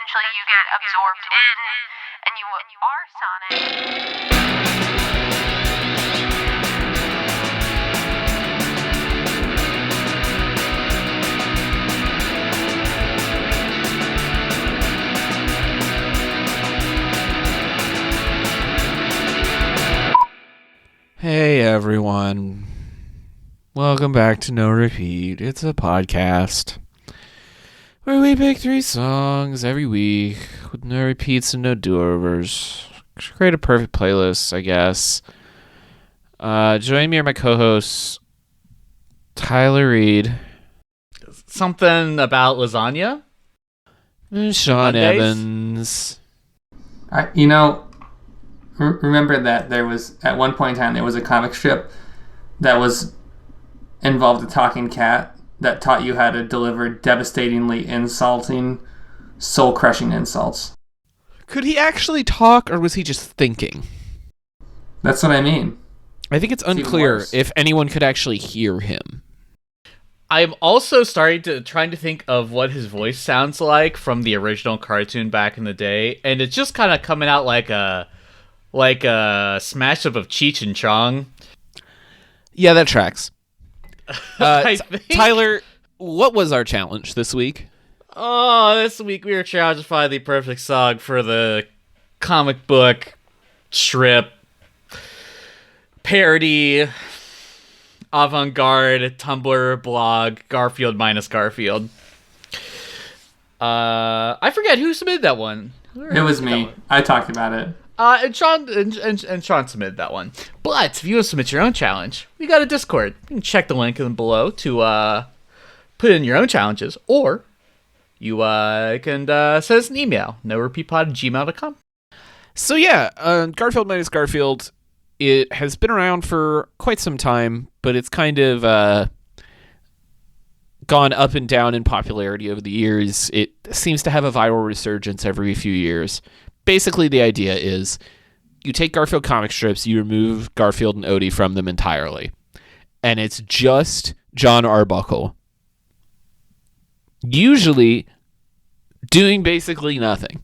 eventually you get absorbed in, and you are Sonic. Hey everyone, welcome back to No Repeat. It's a podcast where we pick 3 songs every week with no repeats and no do-overs. Create a perfect playlist, I guess. Join me are my co-hosts, Tyler Reed. Something about lasagna? And Sean Evans. Remember that there was, at one point in time, there was a comic strip that involved a talking cat that taught you how to deliver devastatingly insulting, soul-crushing insults. Could he actually talk, or was he just thinking? That's what I mean. I think it's unclear if anyone could actually hear him. I'm also trying to think of what his voice sounds like from the original cartoon back in the day, and it's just kind of coming out like a smash up of Cheech and Chong. Yeah, that tracks. Tyler, what was our challenge this week? Oh, this week we were challenged to find the perfect song for the comic book strip parody avant-garde Tumblr blog Garfield Minus Garfield. I forget who submitted that one. It was me. I talked about it. And Sean submitted that one. But if you want to submit your own challenge, we got a Discord. You can check the link below to put in your own challenges, or you can send us an email, norepeatpod@gmail.com. So yeah, Garfield Minus Garfield, it has been around for quite some time, but it's kind of gone up and down in popularity over the years. It seems to have a viral resurgence every few years. Basically, the idea is you take Garfield comic strips, you remove Garfield and Odie from them entirely, and it's just John Arbuckle, usually doing basically nothing.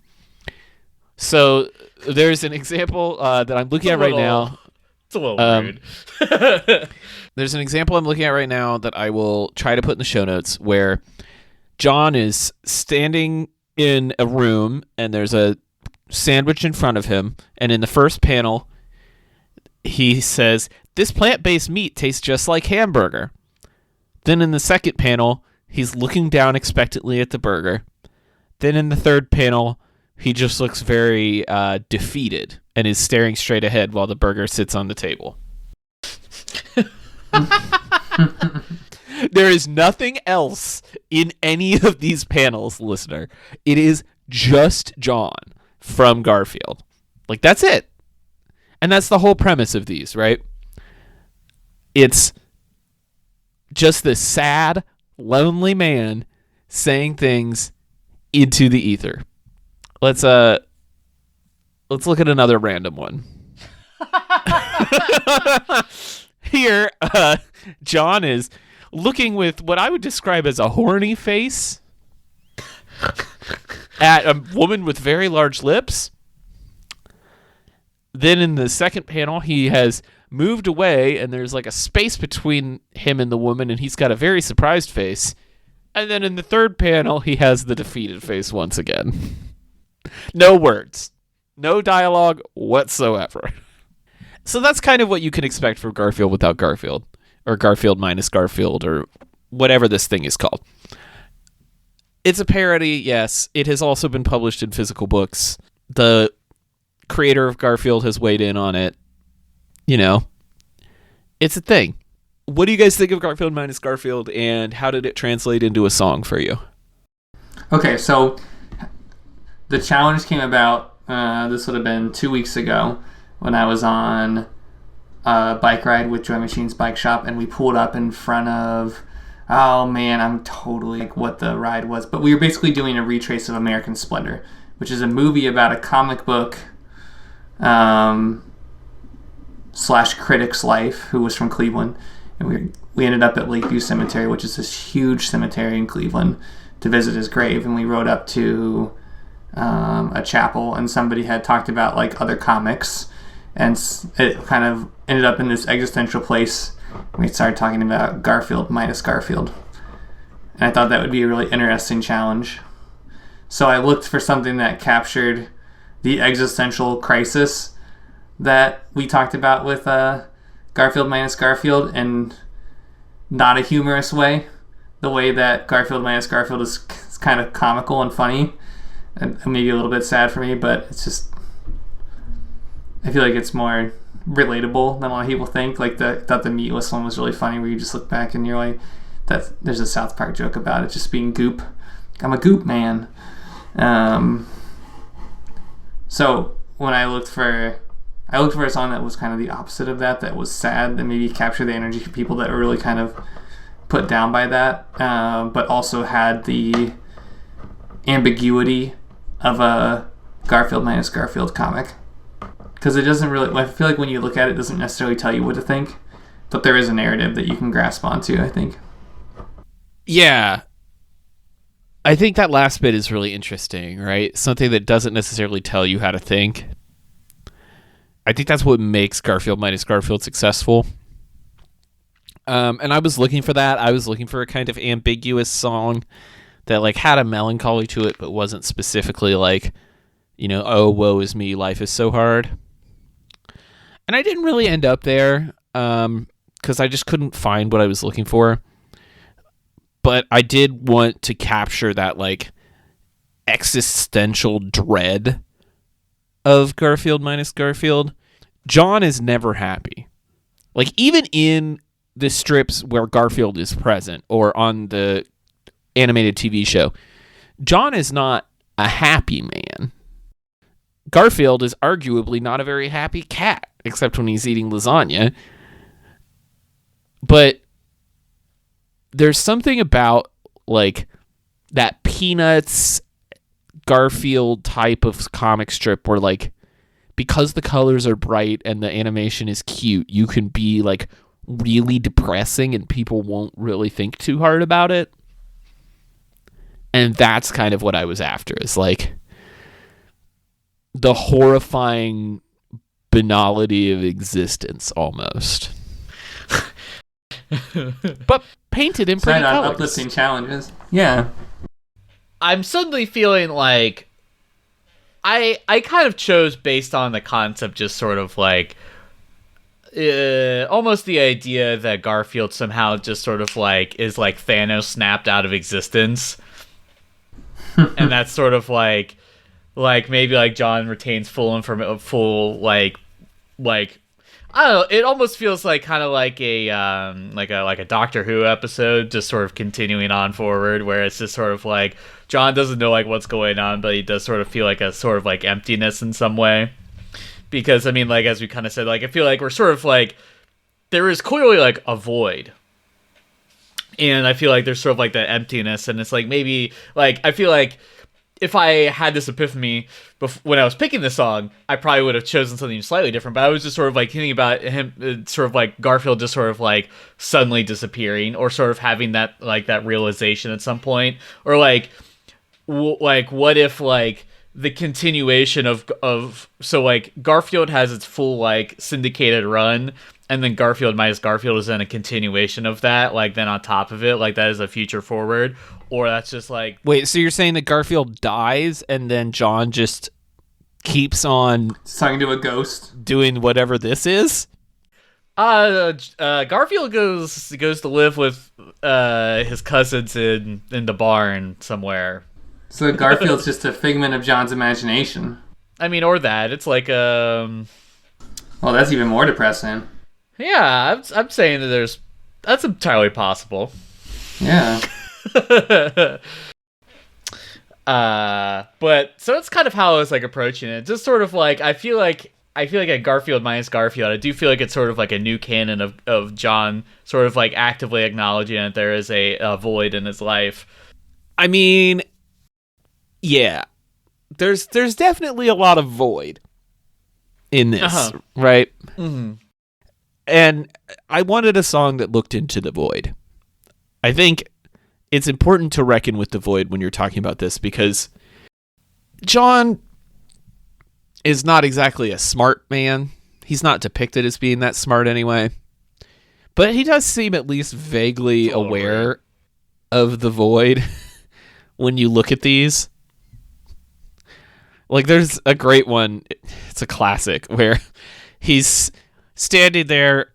So there's an example that I'm looking at right now. It's a little rude. There's an example I'm looking at right now that I will try to put in the show notes where John is standing in a room and there's a sandwich in front of him, and in the first panel he says, "This plant-based meat tastes just like hamburger." Then in the second panel he's looking down expectantly at the burger. Then in the third panel he just looks very defeated and is staring straight ahead while the burger sits on the table. There is nothing else in any of these panels, listener. It is just John from Garfield. Like, that's it. And that's the whole premise of these, right? It's just this sad, lonely man saying things into the ether. Let's look at another random one. Here, John is looking with what I would describe as a horny face at a woman with very large lips. Then in the second panel, he has moved away, and there's like a space between him and the woman, and he's got a very surprised face. And then in the third panel, he has the defeated face once again. No words. No dialogue whatsoever. So that's kind of what you can expect from Garfield without Garfield, or Garfield Minus Garfield, or whatever this thing is called. It's a parody, yes. It has also been published in physical books. The creator of Garfield has weighed in on it. You know, it's a thing. What do you guys think of Garfield Minus Garfield, and how did it translate into a song for you? Okay, so the challenge came about, this would have been 2 weeks ago, when I was on a bike ride with Joy Machine's Bike Shop, and we pulled up in front of, oh man, I'm totally like what the ride was, but we were basically doing a retrace of American Splendor, which is a movie about a comic book slash critic's life who was from Cleveland, and we ended up at Lakeview Cemetery, which is this huge cemetery in Cleveland, to visit his grave, and we rode up to a chapel, and somebody had talked about like other comics, and it kind of ended up in this existential place. We started talking about Garfield Minus Garfield, and I thought that would be a really interesting challenge. So I looked for something that captured the existential crisis that we talked about with Garfield Minus Garfield, and not a humorous way. The way that Garfield Minus Garfield is kind of comical and funny, and maybe a little bit sad for me, but it's just, I feel like it's more relatable than a lot of people think. Like thought the meatless one was really funny, where you just look back and you're like, there's a South Park joke about it just being goop. I'm a goop man. So when I looked for a song that was kind of the opposite of that was sad, that maybe captured the energy of people that were really kind of put down by that, but also had the ambiguity of a Garfield Minus Garfield comic. Because it doesn't really, I feel like when you look at it, it doesn't necessarily tell you what to think, but there is a narrative that you can grasp onto, I think. Yeah. I think that last bit is really interesting, right? Something that doesn't necessarily tell you how to think. I think that's what makes Garfield Minus Garfield successful. And I was looking for that. I was looking for a kind of ambiguous song that like had a melancholy to it, but wasn't specifically like, oh, woe is me, life is so hard. And I didn't really end up there because I just couldn't find what I was looking for. But I did want to capture that like existential dread of Garfield Minus Garfield. John is never happy. Like even in the strips where Garfield is present or on the animated TV show, John is not a happy man. Garfield is arguably not a very happy cat, except when he's eating lasagna. But there's something about like that Peanuts Garfield type of comic strip where like, because the colors are bright and the animation is cute, you can be like really depressing and people won't really think too hard about it. And that's kind of what I was after, is like the horrifying banality of existence almost. But painted in pretty colors. Uplifting challenges. Yeah. I'm suddenly feeling like I kind of chose based on the concept, just sort of like almost the idea that Garfield somehow just sort of like is like Thanos snapped out of existence. And that's sort of like maybe like John retains full like I don't know, it almost feels like kind of like a Doctor Who episode, just sort of continuing on forward, where it's just sort of like John doesn't know like what's going on, but he does sort of feel like a sort of like emptiness in some way. Because I mean, like as we kind of said, like I feel like we're sort of like there is clearly like a void. And I feel like there's sort of like that emptiness, and it's like maybe like I feel like if I had this epiphany when I was picking this song, I probably would have chosen something slightly different. But I was just sort of like thinking about him, sort of like Garfield just sort of like suddenly disappearing, or sort of having that like that realization at some point, or like what if like the continuation of so like Garfield has its full like syndicated run, and then Garfield Minus Garfield is then a continuation of that, like then on top of it, like that is a future forward. Or that's just like... Wait, so you're saying that Garfield dies and then John just keeps on... talking to a ghost? Doing whatever this is? Garfield goes to live with his cousins in the barn somewhere. So Garfield's just a figment of John's imagination. I mean, or that. It's like... Well, that's even more depressing. Yeah, I'm saying that that's entirely possible. Yeah. But so it's kind of how I was like approaching it. Just sort of like I feel like at Garfield Minus Garfield, I do feel like it's sort of like a new canon of John sort of like actively acknowledging that there is a void in his life. I mean, yeah, there's definitely a lot of void in this, right? Mm-hmm. And I wanted a song that looked into the void. I think it's important to reckon with the void when you're talking about this, because John is not exactly a smart man. He's not depicted as being that smart anyway. But he does seem at least vaguely aware of the void when you look at these. Like, there's a great one. It's a classic where he's standing there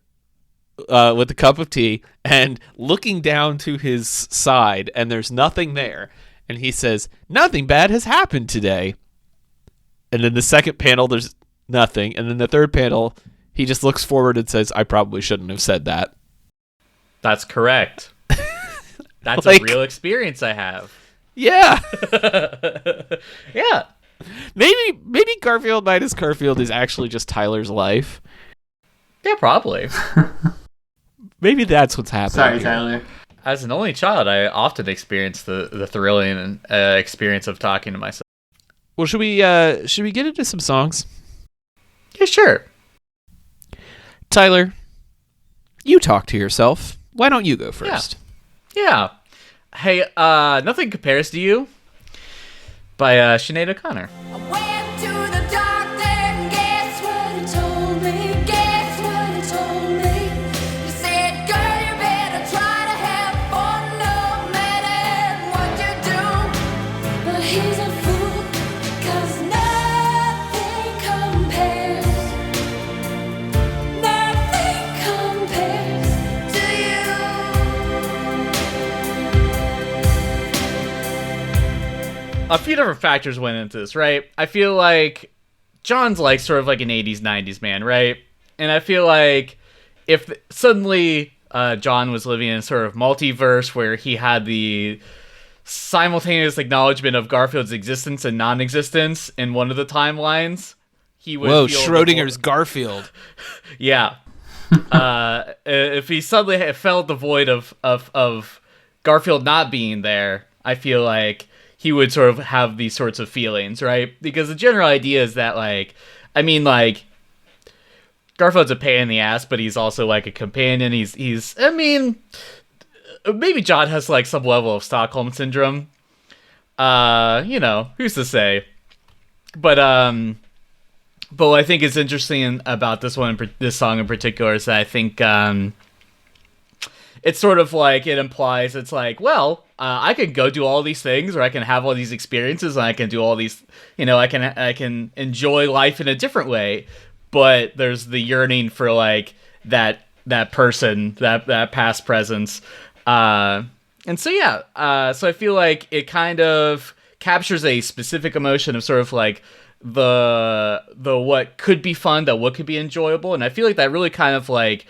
with a cup of tea and looking down to his side, and there's nothing there. And he says, "Nothing bad has happened today." And then the second panel, there's nothing. And then the third panel, he just looks forward and says, "I probably shouldn't have said that." That's correct. That's Like- a real experience I have. Yeah. Yeah. Maybe Garfield Minus Garfield is actually just Tyler's life. Yeah, probably. Maybe that's what's happening. Sorry, here. Tyler. As an only child, I often experience the thrilling experience of talking to myself. Well, should we get into some songs? Yeah, sure. Tyler, you talk to yourself. Why don't you go first? Yeah. Hey, Nothing Compares to You by Sinead O'Connor. I went to the doctor and guess what he told me? Guess what he told me? He said, girl, you better try to have fun no matter what you do. But he's a fool, 'cause nothing compares. Nothing compares to you. A few different factors went into this, right? I feel like John's like sort of like an 80s, 90s man, right? And I feel like if suddenly John was living in a sort of multiverse where he had the simultaneous acknowledgement of Garfield's existence and non-existence in one of the timelines, he would Whoa, feel Schrodinger's Garfield. Yeah. If he suddenly felt the void of Garfield not being there, I feel like he would sort of have these sorts of feelings, right? Because the general idea is that, like, I mean, like, Garfield's a pain in the ass, but he's also, like, a companion. He's I mean, maybe John has, like, some level of Stockholm Syndrome. Who's to say? But what I think is interesting about this song in particular is that I think it's sort of like it implies it's like, well, I can go do all these things, or I can have all these experiences, and I can do all these, I can enjoy life in a different way. But there's the yearning for like that person, that past presence, and so yeah, so I feel like it kind of captures a specific emotion of sort of like the what could be fun, what could be enjoyable, and I feel like that really kind of like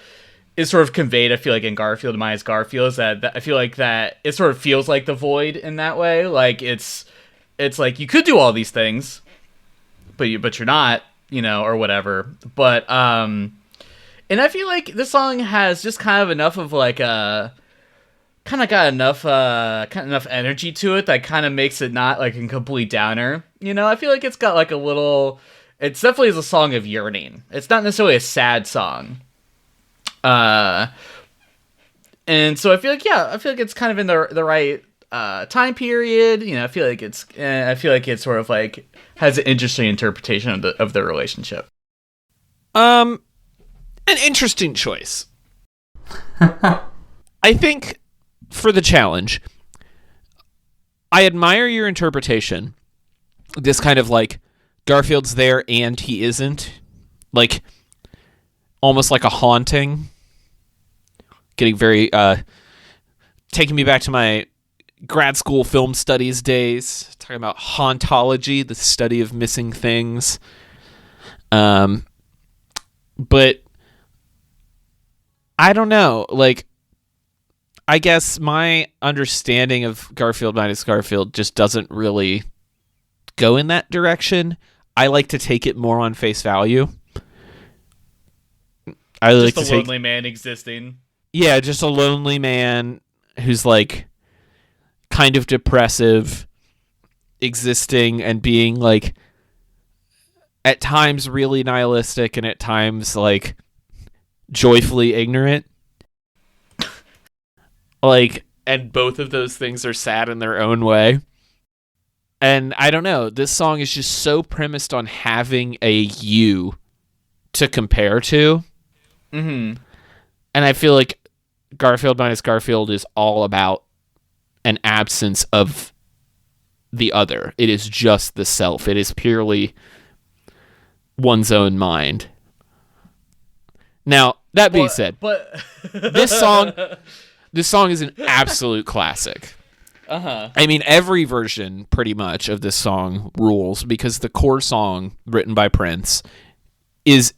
is sort of conveyed, I feel like, in Garfield Minus Garfield, is that I feel like that it sort of feels like the void in that way. Like it's like you could do all these things, but you're not, or whatever. But and I feel like this song has just kind of enough of like a kind of got enough energy to it that kind of makes it not like a complete downer. I feel like it's got like a little. It's definitely is a song of yearning. It's not necessarily a sad song. And so I feel like it's kind of in the right time period. I feel like it's sort of like has an interesting interpretation of the relationship. An interesting choice. I think for the challenge, I admire your interpretation. This kind of like Garfield's there and he isn't, like almost like a haunting. Getting very taking me back to my grad school film studies days, talking about hauntology, the study of missing things. But I don't know, like, I guess my understanding of Garfield Minus Garfield just doesn't really go in that direction. I like to take it more on face value. I Just like a to take, lonely man existing. yeah, just a lonely man who's like kind of depressive, existing and being like at times really nihilistic and at times like joyfully ignorant. Like, and both of those things are sad in their own way. And I don't know, this song is just so premised on having a you to compare to. Mm-hmm. And I feel like Garfield Minus Garfield is all about an absence of the other. It is just the self. It is purely one's own mind. Now, that being said, but this song is an absolute classic. I mean, every version pretty much of this song rules because the core song written by Prince is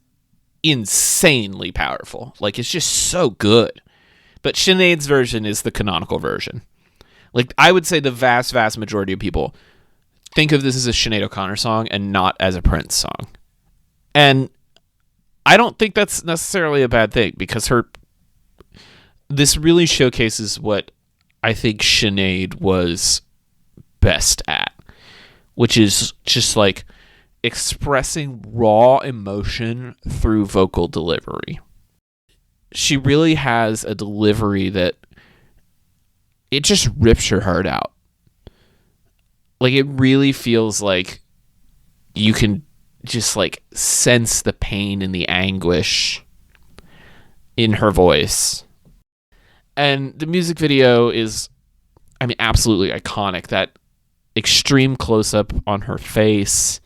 insanely powerful. Like, it's just so good. But Sinead's version is the canonical version. Like, I would say the vast, vast majority of people think of this as a Sinead O'Connor song and not as a Prince song. And I don't think that's necessarily a bad thing because this really showcases what I think Sinead was best at, which is just like expressing raw emotion through vocal delivery. She really has a delivery that it just rips your heart out. Like, it really feels like you can just like sense the pain and the anguish in her voice. And the music video is, I mean, absolutely iconic. That extreme close-up on her face,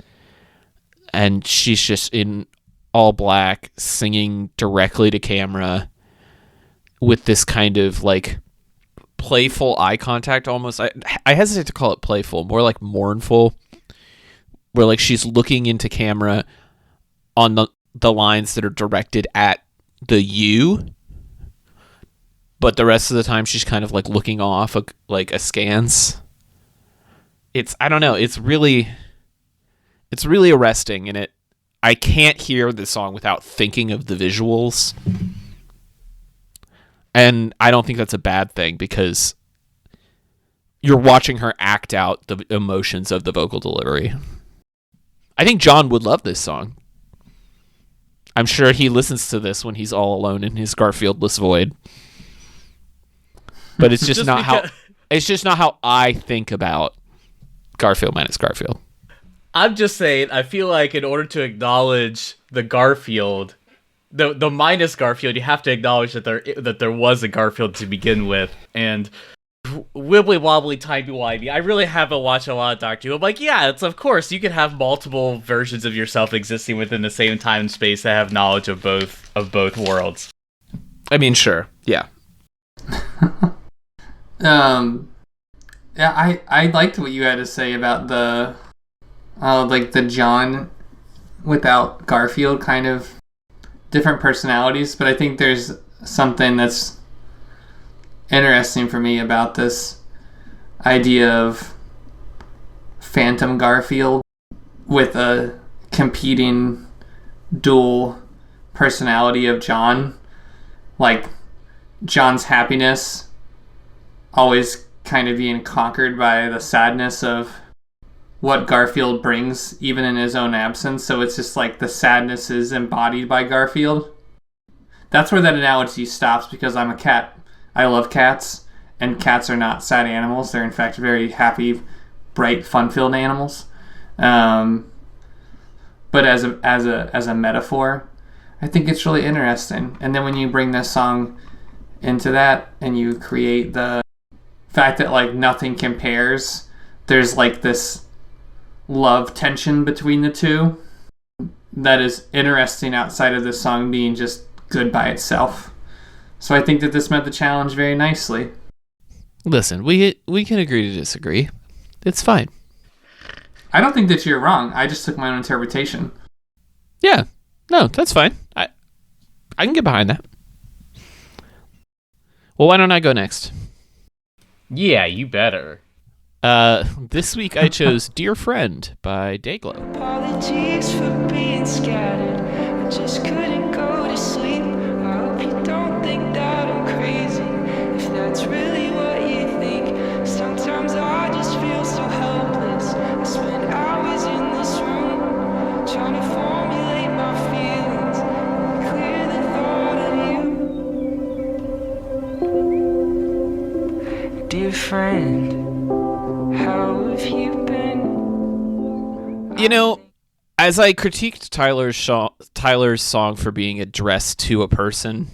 and she's just in all black, singing directly to camera with this kind of like playful eye contact almost. I hesitate to call it playful, more like mournful, where like she's looking into camera on the lines that are directed at the you, but the rest of the time she's kind of like looking off like askance. I don't know, it's really arresting, and I can't hear this song without thinking of the visuals. And I don't think that's a bad thing because you're watching her act out the emotions of the vocal delivery. I think John would love this song. I'm sure he listens to this when he's all alone in his Garfieldless void. But it's just not how I think about Garfield Minus Garfield. I'm just saying, I feel like in order to acknowledge the Garfield, the minus Garfield, you have to acknowledge that there was a Garfield to begin with. And wibbly wobbly timey wimey, I really haven't watched a lot of Doctor Who. I'm like, yeah, it's of course you can have multiple versions of yourself existing within the same time and space that have knowledge of both worlds. I mean, sure, yeah. Yeah, I liked what you had to say about the John without Garfield kind of different personalities, but I think there's something that's interesting for me about this idea of Phantom Garfield with a competing dual personality of John. Like, John's happiness always kind of being conquered by the sadness of what Garfield brings, even in his own absence. So it's just like the sadness is embodied by Garfield. That's where that analogy stops, because I'm a cat. I love cats, and cats are not sad animals. They're in fact very happy, bright, fun-filled animals. But as a metaphor, I think it's really interesting. And then when you bring this song into that, and you create the fact that like nothing compares, there's like this love tension between the two that is interesting outside of this song being just good by itself. So I think that this met the challenge very nicely. Listen, we can agree to disagree. It's fine. I don't think that you're wrong. I just took my own interpretation. Yeah. No, that's fine. I can get behind that. Well, why don't I go next? Yeah, you better. This week I chose Dear Friend by Dayglow. Apologies for being scattered. I just couldn't go to sleep. I hope you don't think that I'm crazy. If that's really what you think. Sometimes I just feel so helpless. I spend hours in this room trying to formulate my feelings, clear the thought of you. Dear friend, how have you been? You know, as I critiqued Tyler's song for being addressed to a person,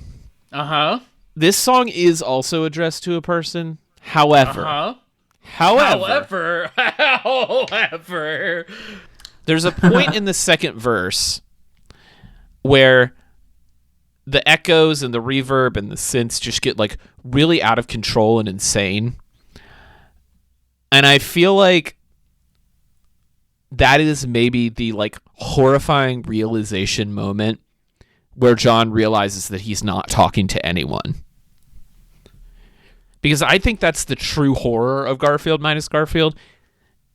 this song is also addressed to a person. However, However, there's a point in the second verse where the echoes and the reverb and the synths just get like really out of control and insane. And I feel like that is maybe the like horrifying realization moment where John realizes that he's not talking to anyone. Because I think that's the true horror of Garfield Minus Garfield,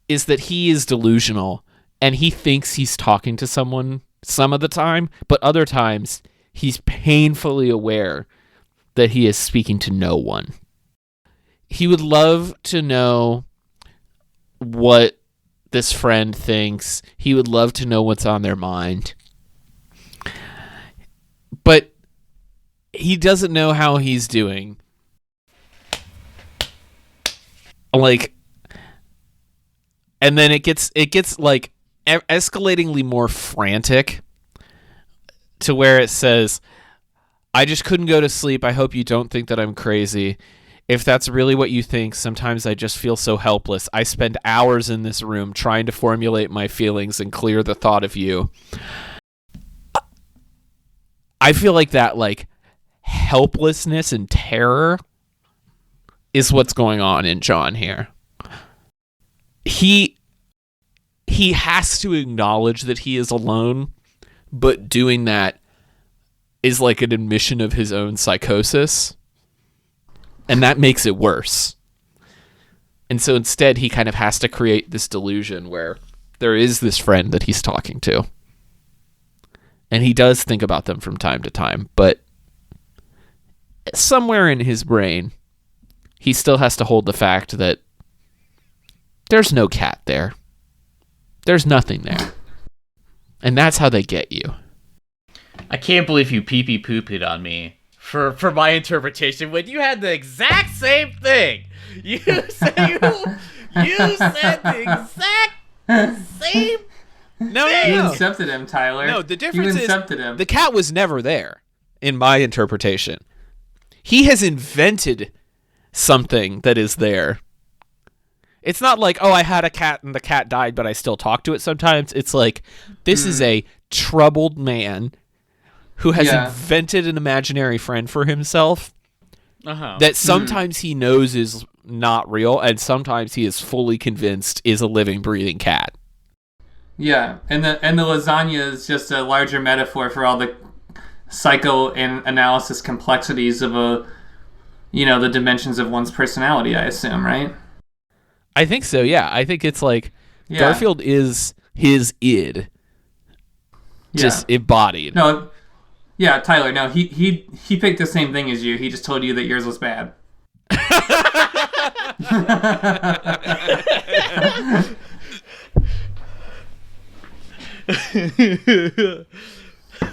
is that he is delusional and he thinks he's talking to someone some of the time, but other times he's painfully aware that he is speaking to no one. He would love to know what this friend thinks. He would love to know what's on their mind. But he doesn't know how he's doing. Like, and then it gets like escalatingly more frantic to where it says, I just couldn't go to sleep. I hope you don't think that I'm crazy. If that's really what you think, sometimes I just feel so helpless. I spend hours in this room trying to formulate my feelings and clear the thought of you. I feel like that like helplessness and terror is what's going on in John here. He has to acknowledge that he is alone, but doing that is like an admission of his own psychosis. And that makes it worse. And so instead, he kind of has to create this delusion where there is this friend that he's talking to. And he does think about them from time to time, but somewhere in his brain, he still has to hold the fact that there's no cat there. There's nothing there. And that's how they get you. I can't believe you pee-pee poo-pooed on me for my interpretation when you had the exact same thing. You said the exact same. No, You incepted him, Tyler. No, the difference you is incepted him. the cat was never there, in my interpretation. He has invented something that is there. It's not like, oh, I had a cat and the cat died, but I still talk to it sometimes. It's like, this is a troubled man who has invented an imaginary friend for himself that sometimes he knows is not real, and sometimes he is fully convinced is a living, breathing cat. Yeah, and the lasagna is just a larger metaphor for all the psychoanalysis complexities of the dimensions of one's personality, I assume, right? I think so, yeah. I think it's like Garfield is his id. Just embodied. No, yeah, Tyler, no, he picked the same thing as you. He just told you that yours was bad.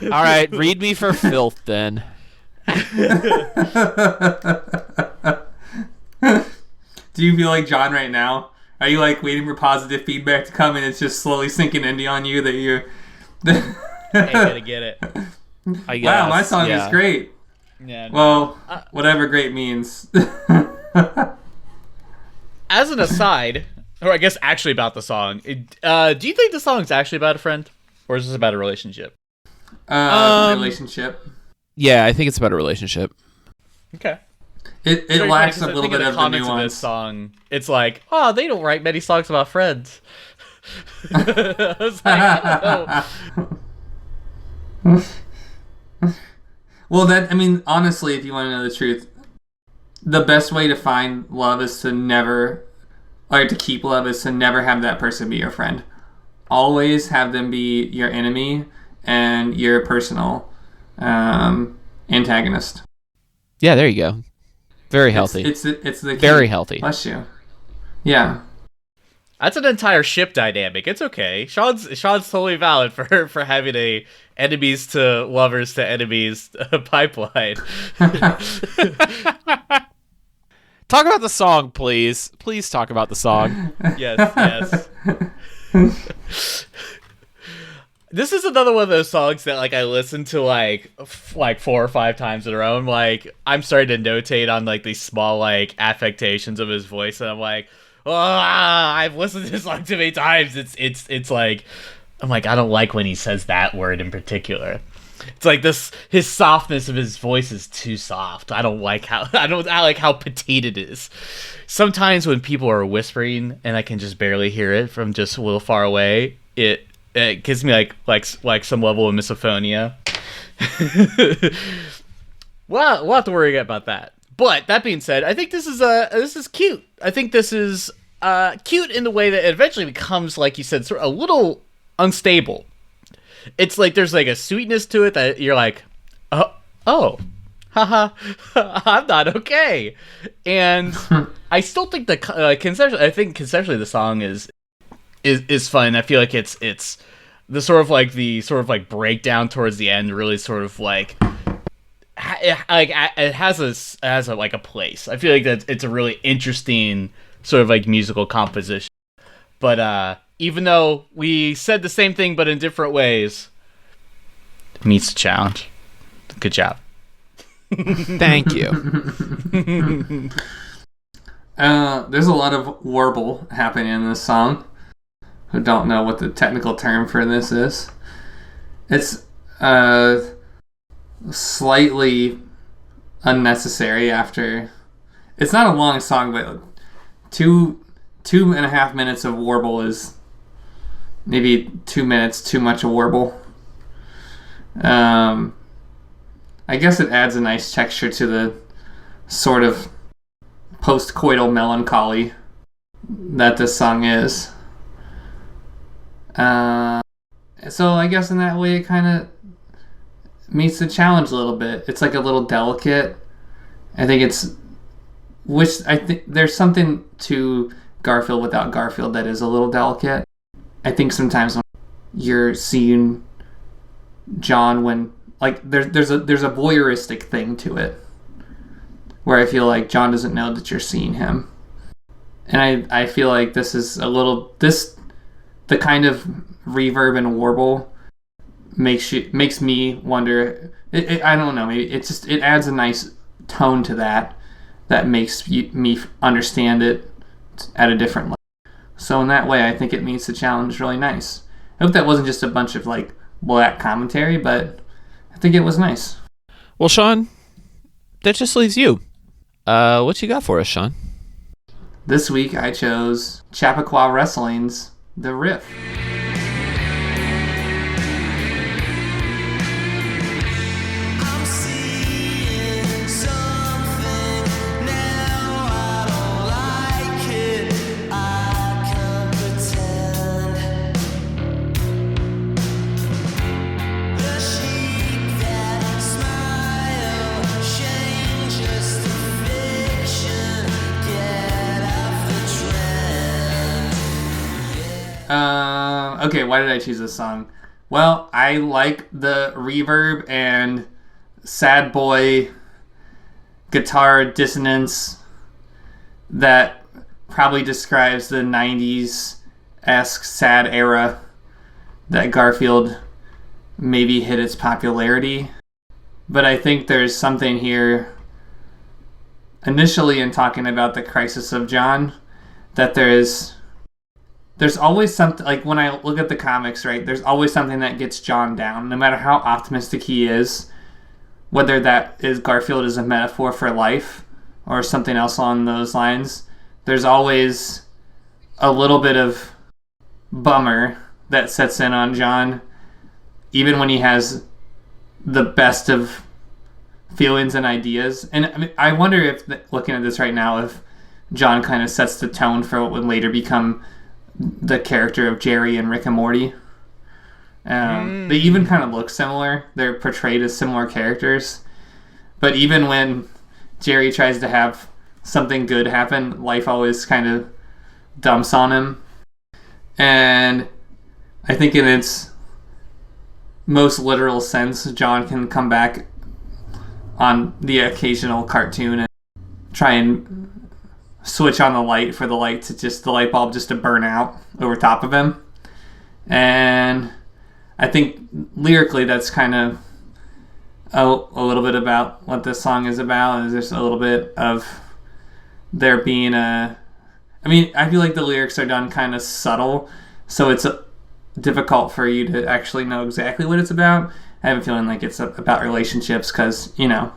All right, read me for filth then. Do you feel like John right now? Are you like waiting for positive feedback to come and it's just slowly sinking into on you that you're... I gotta get it. I guess, wow, my song is great. Yeah. Well, whatever great means. As an aside, or I guess actually about the song, do you think the song's actually about a friend? Or is this about a relationship? Relationship. Yeah, I think it's about a relationship. Okay. It lacks a little bit of the comments nuance. of this song. It's like, oh, they don't write many songs about friends. I was like, I don't know. Well, honestly, if you want to know the truth, the best way to find love is to never, or to keep love is to never have that person be your friend. Always have them be your enemy and your personal antagonist. Yeah, there you go. Very healthy. It's the key. Very healthy. Bless you. Yeah. That's an entire ship dynamic. It's okay. Sean's totally valid for having a enemies to lovers to enemies pipeline. Talk about the song, please. Please talk about the song. Yes. This is another one of those songs that like I listen to like 4 or 5 times in a row. And, like I'm starting to notate on like these small like affectations of his voice, and I'm like, I've listened to this song too many times. It's like I'm like, I don't like when he says that word in particular. It's like his softness of his voice is too soft. I like how petite it is. Sometimes when people are whispering and I can just barely hear it from just a little far away, it gives me like some level of misophonia. Well, we'll have to worry about that. But that being said, I think this is cute. I think this is cute in the way that it eventually becomes, like you said, sort of a little unstable. It's like there's like a sweetness to it that you're like, oh, haha, I'm not okay. And I still think conceptually the song is fun. I feel like it's the sort of like breakdown towards the end really sort of like it has a place. I feel like that it's a really interesting sort of like musical composition. But even though we said the same thing but in different ways, it meets the challenge. Good job. Thank you. There's a lot of warble happening in this song. Who don't know what the technical term for this is. It's slightly unnecessary after. It's not a long song, but 2.5 minutes of warble is maybe 2 minutes too much of warble. I guess it adds a nice texture to the sort of post-coital melancholy that this song is. So I guess in that way it kind of meets the challenge a little bit. It's like a little delicate. I think there's something to Garfield without Garfield that is a little delicate. I think sometimes when you're seeing John, when like there's a voyeuristic thing to it, where I feel like John doesn't know that you're seeing him, and I feel like this is the kind of reverb and warble makes me wonder. I don't know. Maybe it adds a nice tone to that makes me understand it at a different level. So in that way, I think it meets the challenge really nice. I hope that wasn't just a bunch of like black commentary, but I think it was nice. Well, Sean, that just leaves you. What you got for us, Sean? This week I chose Chappaqua Wrestling's The Riff. I'm seeing something now. I don't like it. I can't pretend. The sheep that smile, shame just a fiction. Get off the trend. Okay, why did I choose this song? Well, I like the reverb and sad boy guitar dissonance that probably describes the 90s-esque sad era that Garfield maybe hit its popularity. But I think there's something here, initially in talking about the crisis of John, that there's always something, like when I look at the comics, right, there's always something that gets John down, no matter how optimistic he is, whether that is Garfield is a metaphor for life or something else along those lines. There's always a little bit of bummer that sets in on John, even when he has the best of feelings and ideas. And I mean, I wonder if, looking at this right now, if John kind of sets the tone for what would later become the character of Jerry and Rick and Morty. They even kind of look similar. They're portrayed as similar characters. But even when Jerry tries to have something good happen, life always kind of dumps on him. And I think in its most literal sense, John can come back on the occasional cartoon and try and switch on the light for the light bulb just to burn out over top of him. And I think lyrically that's kind of a little bit about what this song is about. Is there's a little bit of there being a... I mean, I feel like the lyrics are done kind of subtle, so it's difficult for you to actually know exactly what it's about. I have a feeling like it's about relationships because, you know,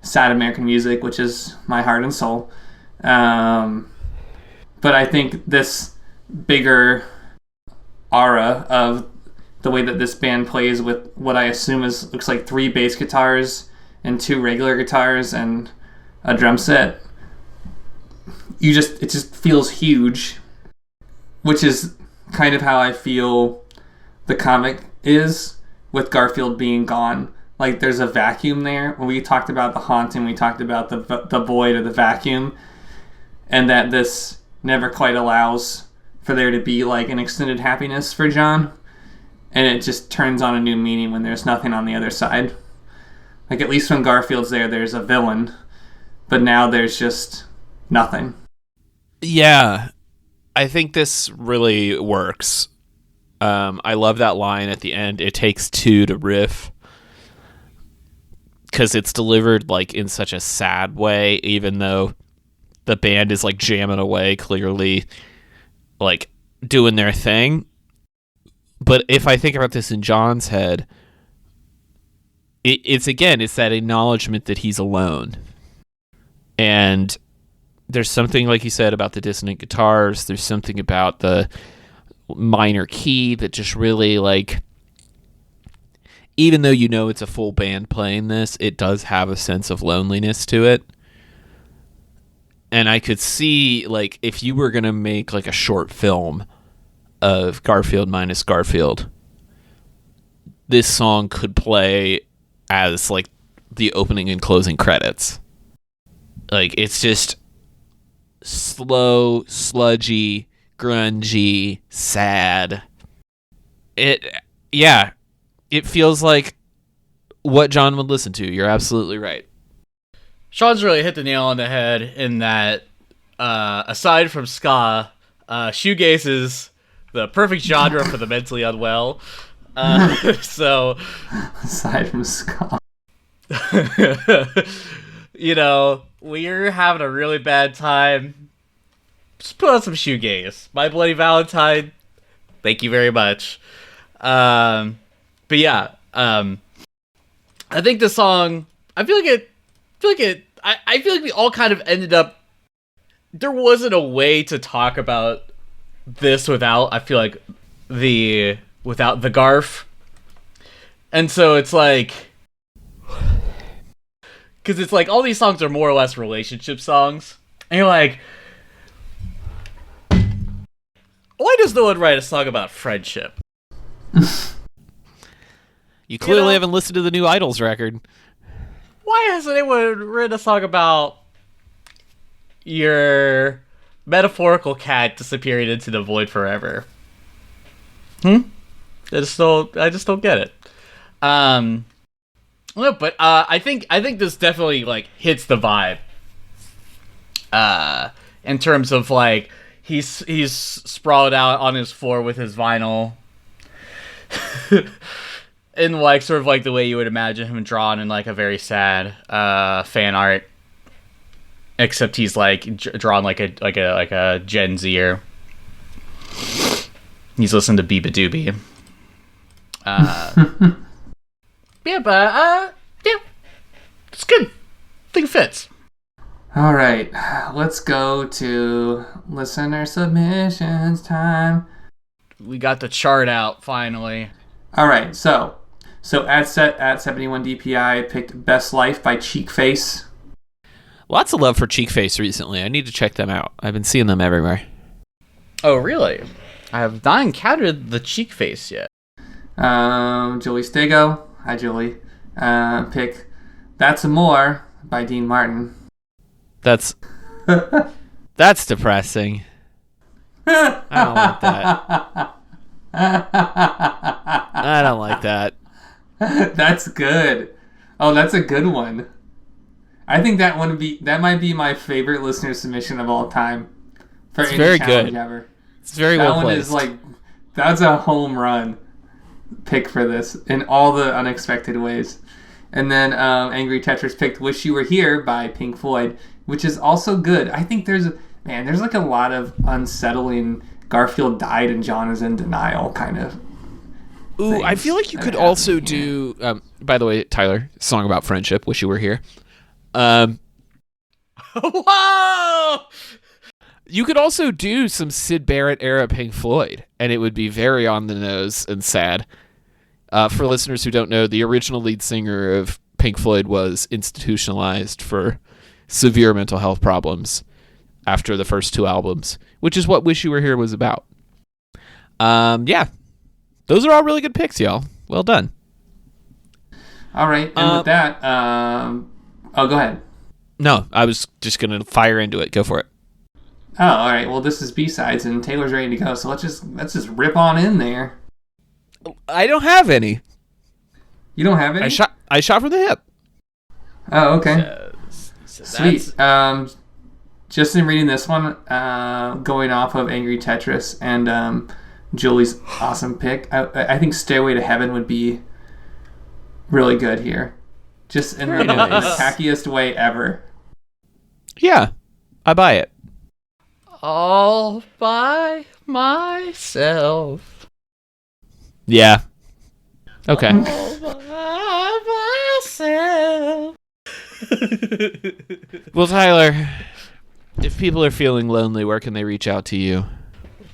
sad American music, which is my heart and soul. But I think this bigger aura of the way that this band plays with what I assume looks like 3 bass guitars and 2 regular guitars and a drum set, it just feels huge, which is kind of how I feel the comic is with Garfield being gone. Like there's a vacuum there. When we talked about the haunting, we talked about the void or the vacuum, and that this never quite allows for there to be like an extended happiness for John, and it just turns on a new meaning when there's nothing on the other side. Like at least when Garfield's there's a villain, but now there's just nothing. Yeah, I think this really works. I love that line at the end. It takes 2 to riff, because it's delivered like in such a sad way, even though the band is like jamming away, clearly like doing their thing. But if I think about this in John's head, it's that acknowledgement that he's alone. And there's something, like you said, about the dissonant guitars. There's something about the minor key that just really, like, even though you know it's a full band playing this, it does have a sense of loneliness to it. And I could see, like, if you were going to make, like, a short film of Garfield Minus Garfield, this song could play as, like, the opening and closing credits. Like, it's just slow, sludgy, grungy, sad. It feels like what John would listen to. You're absolutely right. Sean's really hit the nail on the head in that, aside from ska, shoegaze is the perfect genre for the mentally unwell. So, aside from ska, you know, when you're having a really bad time, just put on some shoegaze. My Bloody Valentine, thank you very much. But yeah, I think the song, I feel like we all kind of ended up, there wasn't a way to talk about this without the Garf. And so it's like, because it's like all these songs are more or less relationship songs. And you're like, why does no one write a song about friendship? You clearly haven't listened to the new Idols record. Why hasn't anyone written a song about your metaphorical cat disappearing into the void forever? I just don't get it. No, but I think this definitely like hits the vibe. In terms of like he's sprawled out on his floor with his vinyl. In like sort of like the way you would imagine him drawn in like a very sad fan art, except he's like drawn like a Gen Zer. He's listening to Beeba Doobie. Yeah, it's good. I think it fits. All right, let's go to listener submissions time. We got the chart out finally. All right, so at 71 DPI picked Best Life by Cheekface. Lots of love for Cheekface recently. I need to check them out. I've been seeing them everywhere. Oh, really? I have not encountered the Cheekface yet. Julie Stego, hi Julie, pick That's Amore by Dean Martin. That's depressing. I don't like that. I don't like that. That's good. Oh, that's a good one. I think that might be my favorite listener submission of all time. For it's any very challenge good. Ever. It's very that well one placed. is like, that's a home run. pick for this in all the unexpected ways. And then Angry Tetris picked Wish You Were Here by Pink Floyd, which is also good. I think there's like a lot of unsettling Garfield died and John is in denial kind of. Ooh, I feel like you could also do, by the way, Tyler, song about friendship, Wish You Were Here. Whoa! You could also do some Syd Barrett era Pink Floyd, and it would be very on the nose and sad. For listeners who don't know, the original lead singer of Pink Floyd was institutionalized for severe mental health problems after the first 2 albums, which is what Wish You Were Here was about. Yeah. Those are all really good picks, y'all. Well done. All right, and with that, go ahead. No, I was just going to fire into it. Go for it. Oh, all right. Well, this is B-sides, and Taylor's ready to go, so let's just rip on in there. I don't have any. You don't have any? I shot from the hip. Oh, okay. So Sweet. Just in reading this one, going off of Angry Tetris and Julie's awesome pick, I think Stairway to Heaven would be really good here. Just in the tackiest way ever. Yeah, I buy it. all by myself. Yeah. Okay. All by myself. Well, Tyler, if people are feeling lonely, where can they reach out to you?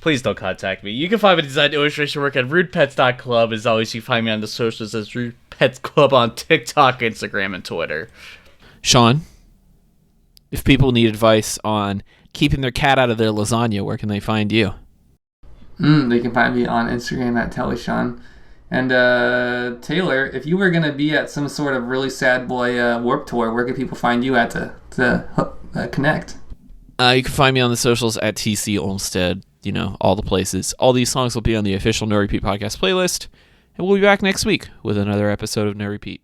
Please don't contact me. You can find my design illustration work at rudepets.club. As always, you can find me on the socials as Rude Pets Club on TikTok, Instagram, and Twitter. Sean, if people need advice on keeping their cat out of their lasagna, where can they find you? They can find me on Instagram at TellySean. And Taylor, if you were going to be at some sort of really sad boy Warped Tour, where can people find you at to connect? You can find me on the socials at TC Olmstead. You know, all the places. All these songs will be on the official No Repeat podcast playlist. And we'll be back next week with another episode of No Repeat.